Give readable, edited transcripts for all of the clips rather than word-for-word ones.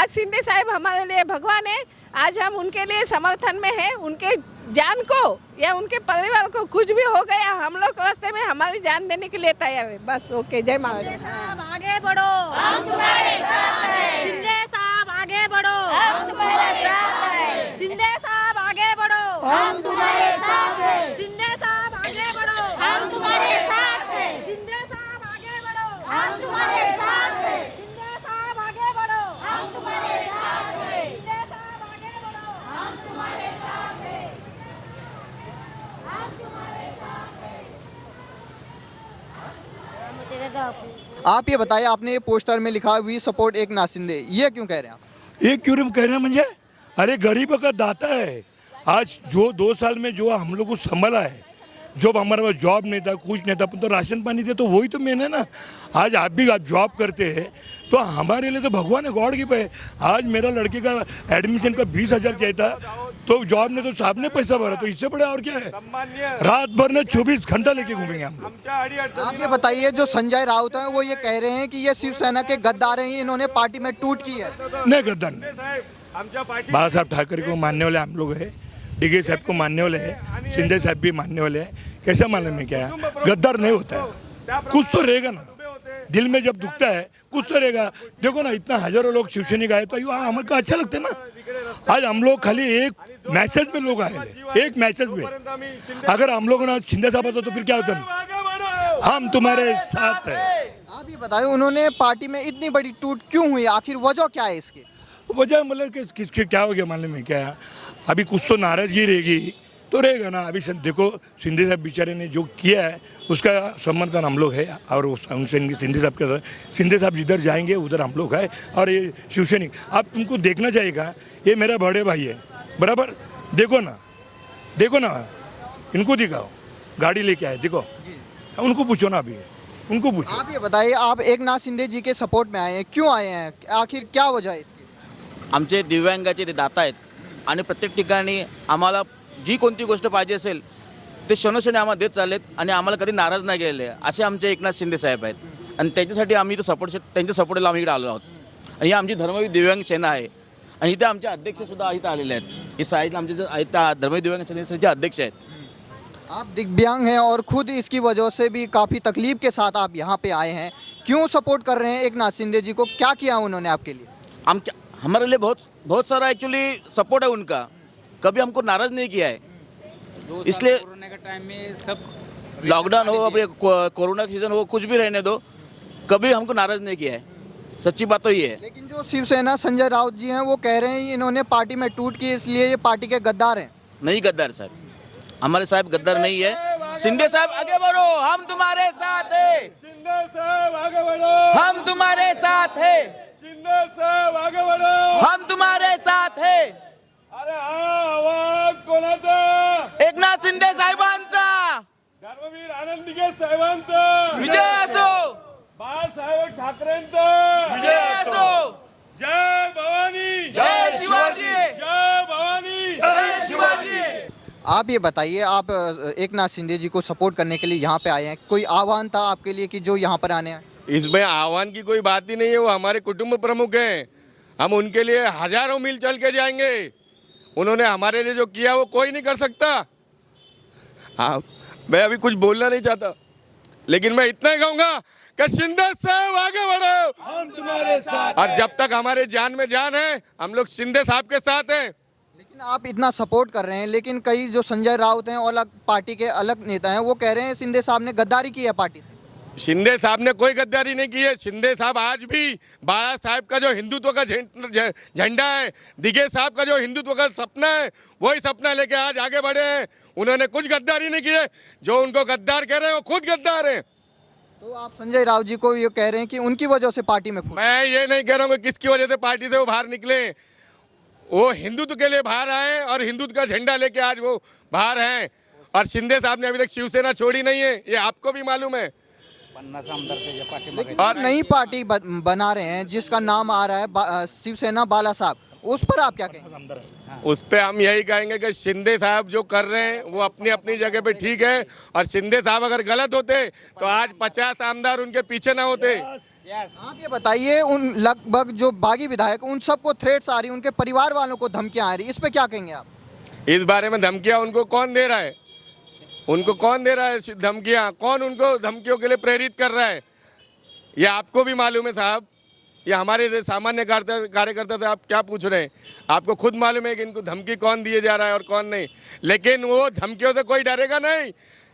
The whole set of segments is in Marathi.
आज शिंदे साहब हमारे लिए भगवान है। आज हम उनके लिए समर्थन में हैं। उनके जान को या उनके परिवार को कुछ भी हो गया, हम लोग रास्ते में हमारी जान देने के लिए तैयार है। बस ओके, जय महाराज। साहब आगे बढ़ो, हम तुम्हारे साथ हैं। शिंदे साहब आगे बढ़ो, हम तुम्हारे साथ हैं। शिंदे साहब आगे बढ़ो, हम तुम्हारे साथ हैं। शिंदे साहब आगे बढ़ो, हम तुम्हारे साथ हैं। शिंदे साहब आगे बढ़ो, हम तुम्हारे साथ हैं। शिंदे साहब आगे बढ़ो, हम तुम्हारे साथ हैं। शिंदे साहब आगे बढ़ो, हम तुम्हारे साथ हैं। हम तुम्हारे साथ हैं। आप ये बताइए, आपने ये पोस्टर में लिखा वी सपोर्ट एकनाथ शिंदे, ये क्यों कह रहे हैं आप? ये क्यों कह रहे हैं मुझे? अरे गरीबों का दाता है। आज जो 2 साल में जो हम लोग को संभाला है, जब हमारे पास जॉब नहीं था, कुछ नहीं था, तो राशन पानी थे, तो वही तो मेन है ना। आज आप भी जॉब करते हैं तो हमारे लिए तो भगवान है, गॉड गिफ्ट है। आज मेरा लड़के का एडमिशन का 20,000 चाहिए था, तो जॉब ने तो साहब ने पैसा भरा, तो इससे बड़ा और क्या है। रात भर ने 24 घंटा लेके घूमेंगे हम लोग। आप ये बताइए, जो संजय राउत हैं वो ये कह रहे हैं कि ये शिवसेना के गद्दार हैं, इन्होंने पार्टी में टूट की है। नहीं, गद्दार नहीं। बाला साहब ठाकरे को मानने वाले हम लोग हैं, डीके साहब को मानने वाले हैं, शिंदे साहब भी मानने वाले हैं। कैसा मालूम है क्या है? गद्दार नहीं होता है, कुछ तो रहेगा ना। दिल में जब दुखता है कुछ तो रहेगा। देखो ना, इतना हजारों लोग शिवसैनिक आए तो हमें को अच्छा लगता है ना। आज हम लोग खाली एक मैसेज में लोग आए थे, एक मैसेज में। अगर हम लोग ना शिंदे साहब होता तो फिर क्या होता? हम तुम्हारे साथ हैं। आप ये बताइए, उन्होंने पार्टी में इतनी बड़ी टूट क्यों हुई, आखिर वजह क्या है इसकी? वजह मतलब कि किसके क्या हो गया मालूम है क्या? अभी कुछ तो नाराजगी रहेगी तो रहेगा ना। अभी देखो, शिंदे साहब बेचारे ने जो किया है उसका समर्थन हम लोग है, और शिंदे साहब के शिंदे साहब जिधर जाएंगे उधर हम लोग है। और ये शिवसैनिक, आप तुमको देखना चाहिएगा, ये मेरा बड़े भाई है बराबर। देखो ना, देखो ना, इनको दिखाओ, गाड़ी लेके आए, देखो, उनको पूछो ना, अभी उनको पूछो। आप ये बताइए, आप एकनाथ शिंदे जी के सपोर्ट में आए हैं, क्यों आए हैं, आखिर क्या वजह है इसकी? आमचे दिव्यांगाचे ते दाता आहेत आणि प्रत्येक ठिकाणी आम्हाला जी कोणती गोष्ट पाहिजे असेल ते क्षणोक्षणी आम्हाला देत चाललेत आणि आम्हाला कधी नाराज नाही केलेले असे आमचे एकनाथ शिंदे साहेब आहेत. आणि त्यांच्यासाठी आम्ही तो त्यांच्या सपोर्टला आम्ही इकडे आलो आहोत. आणि ही आमची धर्मवीर दिव्यांग सेना आहे. आणि इथे आमचे अध्यक्षसुद्धा इथं आलेले आहेत. ही साईडला आमचे जे आहेत त्या धर्मवीर दिव्यांग सेनेचे अध्यक्ष आहेत. आप दिव्यांग हैं और खुद इसकी वजह से भी काफ़ी तकलीफ के साथ आप यहाँ पे आए हैं, क्यों सपोर्ट कर रहे हैं एकनाथ शिंदे जी को? क्या किया उन्होंने आपके लिए? हमारे लिए बहुत सारा एक्चुअली सपोर्ट है उनका. कभी हमको नाराज नहीं किया है. इसलिए कोरोना के टाइम में सब लॉकडाउन हो, अपने कोरोना सीजन हो, कुछ भी रहने दो, कभी हमको नाराज नहीं किया है. सच्ची बात तो ये है. लेकिन जो शिवसेना संजय राउत जी हैं वो कह रहे हैं इन्होंने पार्टी में टूट की, इसलिए ये पार्टी के गद्दार हैं. नहीं गद्दार साहब, हमारे साहब गद्दार नहीं है. शिंदे साहब आगे बढ़ो, हम तुम्हारे साथ हैं. शिंदे साहब आगे बढ़ो, हम तुम्हारे साथ हैं. शिंदे साहब आगे बढ़ो, हम तुम्हारे साथ हैं. अरे हा आवाज कोणाचा? एकनाथ शिंदे साहेबांचा धर्मवीर आनंदीके साहेबांचा विजय असो. बाळासाहेब ठाकरेंचा विजय असो. जय भवानी, जय शिवाजी. जय भवानी, जय शिवाजी. आप ये बताइए, आप एकनाथ शिंदे जी को सपोर्ट करने के लिए यहाँ पे आए हैं, कोई आह्वान था आपके लिए कि जो यहाँ पर आने आए? इसमें आह्वान की कोई बात ही नहीं है. वो हमारे कुटुंब प्रमुख हैं, हम उनके लिए हजारों मील चल के जाएंगे. उन्होंने हमारे लिए जो किया वो कोई नहीं कर सकता. हाँ, मैं अभी कुछ बोलना नहीं चाहता, लेकिन मैं इतना ही कहूँगा कि शिंदे साहब आगे बढ़ो, हम तुम्हारे साथ. और जब तक हमारे जान में जान है हम लोग शिंदे साहब के साथ हैं. लेकिन आप इतना सपोर्ट कर रहे हैं, लेकिन कई जो संजय राउत हैं और अलग पार्टी के अलग नेता हैं वो कह रहे हैं शिंदे साहब ने गद्दारी की है पार्टी से. शिंदे साहब ने कोई गद्दारी नहीं की है. शिंदे साहब आज भी बाला साहब का जो हिंदुत्व का झंडा है, दिगे साहब का जो हिंदुत्व का सपना है, वही सपना लेके आज आगे बढ़े हैं. उन्होंने कुछ गद्दारी नहीं की है. जो उनको गद्दार कह रहे हैं वो खुद गद्दार हैं. तो आप संजय राउत जी को ये कह रहे हैं कि उनकी वजह से पार्टी में मैं ये नहीं कह रहा हूँ कि किसकी वजह से पार्टी से वो बाहर निकले. वो हिंदुत्व के लिए बाहर आए और हिंदुत्व का झंडा लेके आज वो बाहर हैं. और शिंदे साहब ने अभी तक शिवसेना छोड़ी नहीं है, ये आपको भी मालूम है. 50 आमदार त्याच्या पाठीमागे और नई पार्टी बना रहे हैं जिसका नाम आ रहा है शिवसेना बाला साहब, उस पर आप क्या कहेंगे? उस पे हम यही कहेंगे कि शिंदे साहब जो कर रहे हैं वो अपनी अपनी जगह पे ठीक है. और शिंदे साहब अगर गलत होते तो आज 50 आमदार उनके पीछे ना होते. आप ये बताइए, उन लगभग जो बागी विधायक उन सबको थ्रेट्स आ रही, उनके परिवार वालों को धमकियां आ रही, इस पे क्या कहेंगे आप? इस बारे में धमकियां उनको कौन दे रहा है? उनको कौन दे रहा है धमकियां? कौन उनको धमकियों के लिए प्रेरित कर रहा है? ये आपको भी मालूम है साहब, ये हमारे जैसे सामान्य कार्यकर्ता से आप क्या पूछ रहे हैं? आपको खुद मालूम है कि इनको धमकी कौन दिए जा रहा है और कौन नहीं। लेकिन वो धमकियों से कोई डरेगा नहीं।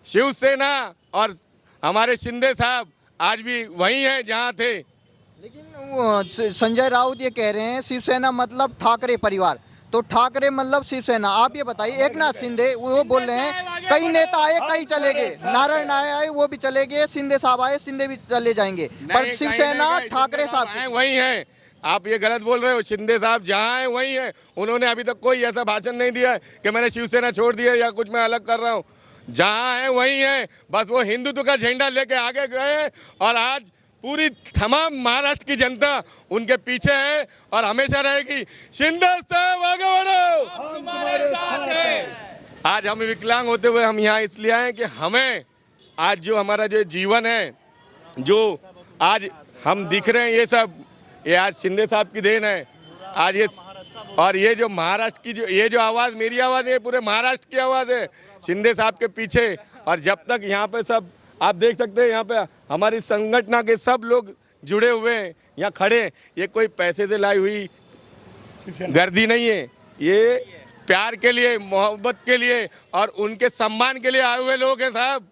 शिवसेना और हमारे शिंदे साहब आज भी वही हैं जहाँ थे। लेकिन वो संजय राउत ये कह रहे हैं शिवसेना मतलब ठाकरे परिवार, तो ठाकरे मतलब शिवसेना। आप ये बताइए, एक नाथ शिंदे वो बोल रहे हैं कई नेता आए कई चले गए, नारायण आए वो भी चले गए, शिंदे साहब आए शिंदे भी चले जाएंगे, पर शिवसेना ठाकरे साहब वही हैं। आप ये गलत बोल रहे हो। शिंदे साहब जहाँ हैं वही हैं। उन्होंने अभी तक कोई ऐसा भाषण नहीं दिया है कि मैंने शिवसेना छोड़ दिया या कुछ मैं अलग कर रहा हूँ। जहाँ हैं वही हैं। बस वो हिंदुत्व का झंडा लेके आगे गए और आज पूरी तमाम महाराष्ट्र की जनता उनके पीछे है और हमेशा रहेगी। शिंदे साहब आगे बढ़ो, हम तुम्हारे साथ हैं। आज हम विकलांग होते हुए हम यहाँ इसलिए आए कि हमें आज जो हमारा जो जीवन है, जो आज हम दिख रहे हैं, ये आज शिंदे साहब की देन है। आज ये और ये जो महाराष्ट्र की ये जो आवाज़, मेरी आवाज़, ये पूरे महाराष्ट्र की आवाज़ है शिंदे साहब के पीछे। और जब तक यहाँ पे सब आप देख सकते हैं, यहाँ पे हमारी संगठन के सब लोग जुड़े हुए हैं, यहाँ खड़े। ये कोई पैसे से लाई हुई गर्दी नहीं है, ये प्यार के लिए, मोहब्बत के लिए और उनके सम्मान के लिए आए हुए लोग हैं साहब।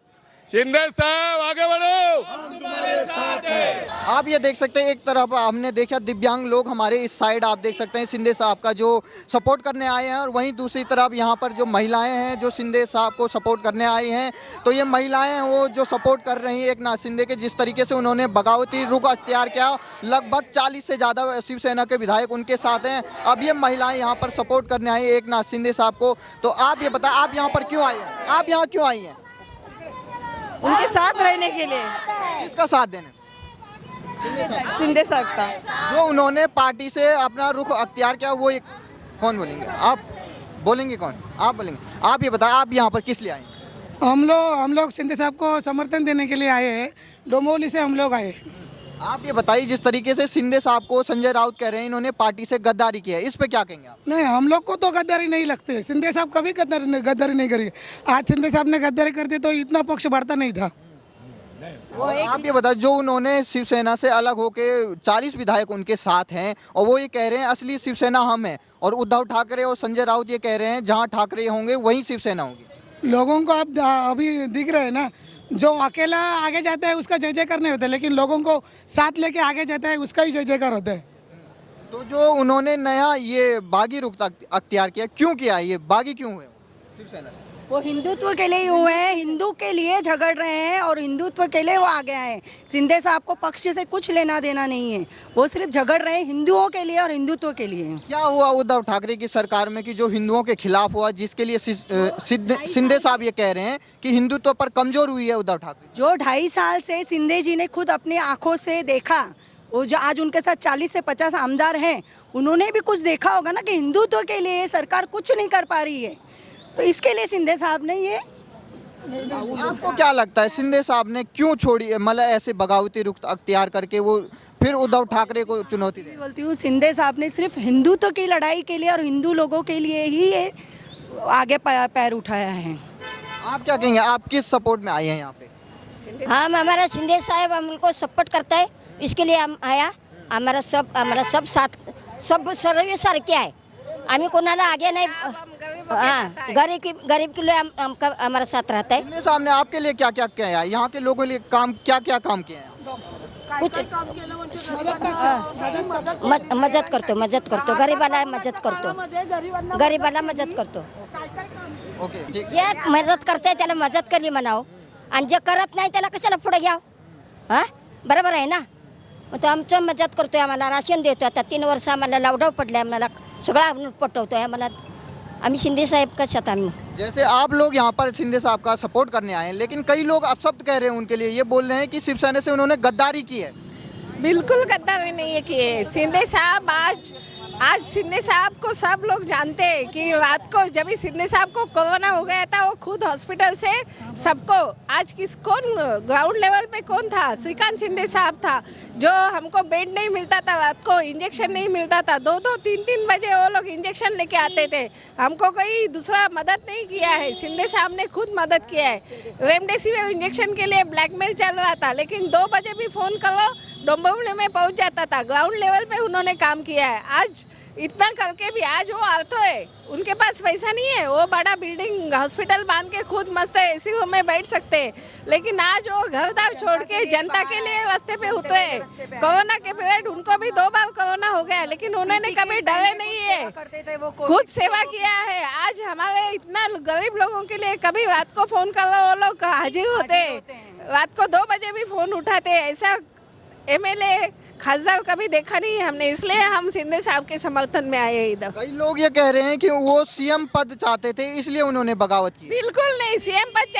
शिंदे साहब आगे बढ़ो, हम तुम्हारे साथ हैं। आप ये देख सकते हैं, एक तरफ हमने देखा दिव्यांग लोग हमारे इस साइड आप देख सकते हैं शिंदे साहब का जो सपोर्ट करने आए हैं, और वहीं दूसरी तरफ यहाँ पर जो महिलाएं हैं जो शिंदे साहब को सपोर्ट करने आई हैं। तो ये महिलाएं हैं वो जो सपोर्ट कर रही हैं एक नाथ शिंदे के, जिस तरीके से उन्होंने बगावती रुख अख्तियार किया। लगभग 40 से ज़्यादा शिवसेना के विधायक उनके साथ हैं। अब ये महिलाएँ यहाँ पर सपोर्ट करने आई एक नाथ शिंदे साहब को। तो आप ये बताएं, आप यहाँ पर क्यों आई हैं? आप यहाँ क्यों आई हैं? उनके साथ रहने के लिए। किसका साथ देने? शिंदे साहब का। जो उन्होंने पार्टी से अपना रुख अख्तियार किया, वो कौन बोलेंगे? आप बोलेंगे? कौन आप बोलेंगे? आप ये बताएं, आप यहाँ पर किस लिए आए? हम लोग शिंदे साहब को समर्थन देने के लिए आए हैं। डोंबिवली से हम लोग आए। आप ये बताइए, जिस तरीके से शिंदे साहब को संजय राउत कह रहे हैं इन्होंने पार्टी से गद्दारी की है, इस पे क्या कहेंगे आप? नहीं, हम लोग को तो गद्दारी नहीं लगते। शिंदे साहब कभी गद्दारी नहीं करी। आज शिंदे साहब ने गद्दारी करते तो इतना पक्ष बढ़ता नहीं था। आप ये बताइए, जो उन्होंने शिवसेना से अलग होके 40 विधायक उनके साथ हैं और वो ये कह रहे हैं असली शिवसेना हम हैं, और उद्धव ठाकरे और संजय राउत ये कह रहे हैं जहाँ ठाकरे होंगे वहीं शिवसेना होगी। लोगों को आप अभी दिख रहे हैं ना, जो अकेला आगे जाता है उसका जय जयकार नहीं होता, लेकिन लोगों को साथ लेके आगे जाता है उसका ही जय जयकार होता है। तो जो उन्होंने नया ये बागी रुख अख्तियार किया, क्यों किया? ये बागी क्यों हुए शिवसेना से? वो हिंदुत्व के लिए हुए हैं, हिंदू के लिए झगड़ रहे हैं और हिंदुत्व के लिए वो आगे आए हैं। शिंदे साहब को पक्ष से कुछ लेना देना नहीं है, वो सिर्फ झगड़ रहे हैं हिंदुओं के लिए और हिंदुत्व के लिए। क्या हुआ उद्धव ठाकरे की सरकार में कि जो हिंदुओं के खिलाफ हुआ, जिसके लिए शिंदे साहब ये कह रहे हैं कि हिंदुत्व पर कमजोर हुई है उद्धव ठाकरे? जो 2.5 साल से शिंदे जी ने खुद अपनी आंखों से देखा, वो जो आज उनके साथ 40 से 50 आमदार हैं, उन्होंने भी कुछ देखा होगा ना कि हिंदुत्व के लिए सरकार कुछ नहीं कर पा रही है, तो इसके लिए शिंदे साहब ने ये। आपको क्या लगता है शिंदे साहब ने क्यों छोड़ी, मतलब ऐसे बगावती रुख अख्तियार करके वो फिर उद्धव ठाकरे को चुनौती दे? बोलती हूँ, शिंदे साहब ने सिर्फ हिंदुत्व की लड़ाई के लिए और हिंदू लोगों के लिए ही ये आगे पैर उठाया है। आप क्या कहेंगे, आप किस सपोर्ट में आए हैं यहाँ पे? हम हमारा शिंदे साहब हमको सपोर्ट करता है, इसके लिए हम आया। हमारा सब साथ सब सर्व सारखे आहे, आम्ही कोणाला आगे नहीं। हाँ, गरीब के लिए हमारा साथ रहता है। शिंदे साहब ने आपके लिए क्या क्या किया है? यहाँ के लोगों के लिए काम क्या क्या काम किए हैं? कुछ मदत करतो गरीबाला मदत करतो ओके, ठीक. जे मदत करते त्याला मदत केली म्हणावं, आणि जे करत नाही त्याला कशाला पुढे घ्यावं? हां, बरोबर आहे ना? मग तो आमचं मदत करतोय, आम्हाला राशन देतो। आता 3 वर्ष आम्हाला लॉकडाऊन पडले, आम्हाला सगळं पटवतोय आम्हाला। आम्ही शिंदे साहेब कशात आम्ही। जैसे आप लोग यहाँ पर शिंदे साहब का सपोर्ट करने आए हैं, लेकिन कई लोग अपशब्द कह रहे हैं उनके लिए, ये बोल रहे हैं कि शिवसेना से उन्होंने गद्दारी की है। बिल्कुल गद्दारी नहीं है किए शिंदे साहब। आज शिंदे साहब को सब लोग जानते हैं कि रात को जब भी शिंदे साहब को कोरोना हो गया था वो खुद हॉस्पिटल से सबको आज कौन ग्राउंड लेवल पे कौन था? श्रीकांत शिंदे साहब था जो हमको बेड नहीं मिलता था, रात को इंजेक्शन नहीं मिलता था, 2-2, 3-3 बजे वो लोग इंजेक्शन लेके आते थे। हमको कोई दूसरा मदद नहीं किया है, शिंदे साहब ने खुद मदद किया है। रेमडेसिविर इंजेक्शन के लिए ब्लैकमेल चल रहा था लेकिन 2 बजे भी फोन करो डोंबिवली में पहुंच जाता था। ग्राउंड लेवल पे उन्होंने काम किया है। आज इतना करके भी आज वो आर्थो है, उनके पास पैसा नहीं है, वो बड़ा बिल्डिंग हॉस्पिटल बांध के खुद मस्त है, एसी रूम में बैठ सकते हैं, लेकिन आज वो घर दार छोड़ के जनता के लिए रास्ते पे उतरे। कोरोना के पीरियड उनको भी 2 बार कोरोना हो गया लेकिन उन्होंने कभी डरे नहीं है, खुद सेवा किया है। आज हमारे इतना गरीब लोगों के लिए कभी रात को फोन करो वो लोग हाजिर होते, रात को 2 बजे भी फोन उठाते। ऐसा एमएलए खासदार कभी देखा नहीं है हमने, इसलिए हम शिंदे साहब के समर्थन में आए इधर। कई लोग ये कह रहे हैं कि वो सीएम पद चाहते थे इसलिए उन्होंने बगावत की। बिल्कुल नहीं, सीएम पद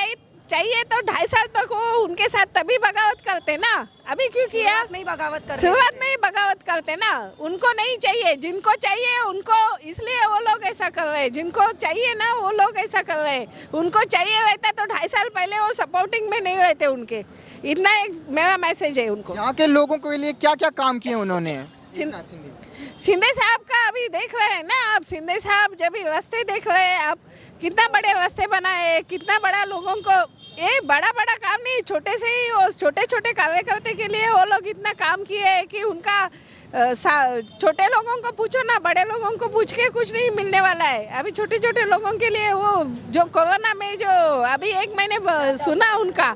चाहिए तो 2.5 साल तक वो उनके साथ तभी बगावत करते ना। अभी क्यों किया? शुरुआत में ही बगावत करते ना। उनको नहीं चाहिए, जिनको चाहिए उनको, इसलिए वो लोग ऐसा कर रहे हैं। जिनको चाहिए ना वो लोग ऐसा कर रहे हैं। उनको चाहिए रहता तो 2.5 साल पहले वो सपोर्टिंग में नहीं रहते उनके। इतना एक मेरा मैसेज है उनको। यहाँ के लोगों के लिए क्या क्या काम किए उन्होंने? शिंदे साहब का अभी देख रहे हैं ना आप, शिंदे साहब जब भी रास्ते देख रहे हैं आप, कितना बड़े रास्ते बनाए, कितना बड़ा लोगों को, ये बड़ा काम नहीं, छोटे से ही वो छोटे कार्यकर्ता के लिए वो लोग इतना काम किए हैं कि उनका छोटे लोगों को पूछो ना, बड़े लोगों को पूछ के कुछ नहीं मिलने वाला है। अभी छोटे लोगों के लिए वो जो कोरोना में जो अभी 1 महीने सुना उनका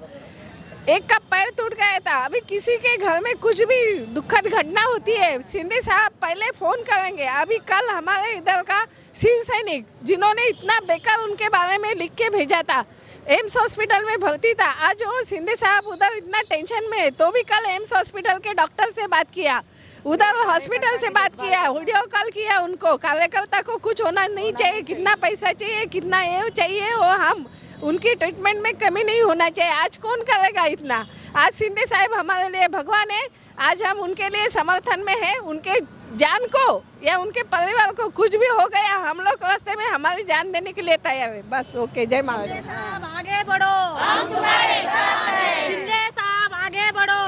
एक का पैर टूट गया था, अभी किसी के घर में कुछ भी दुखद घटना होती है शिंदे साहब पहले फोन करेंगे। अभी कल हमारे इधर का शिव सैनिक जिन्होंने इतना बेकार उनके बारे में लिख के भेजा था, एम्स हॉस्पिटल में भर्ती था, आज वो शिंदे साहब उधर इतना टेंशन में है तो भी कल एम्स हॉस्पिटल के डॉक्टर से बात किया, उधर हॉस्पिटल से बात किया, वीडियो कॉल किया उनको। कार्यकर्ता को कुछ होना नहीं चाहिए, कितना पैसा चाहिए, कितना ये चाहिए, वो हम उनकी ट्रीटमेंट में कमी नहीं होना चाहिए। आज कौन करेगा इतना? आज शिंदे साहब हमारे लिए भगवान है। आज हम उनके लिए समर्थन में है। उनके जान को या उनके परिवार को कुछ भी हो गया, हम लोग रास्ते में हमारी जान देने के लिए तैयार है। बस ओके, जय महाराज। आगे बढ़ो, हम तुम्हारे साथ हैं। शिंदे साहब आगे बढ़ो,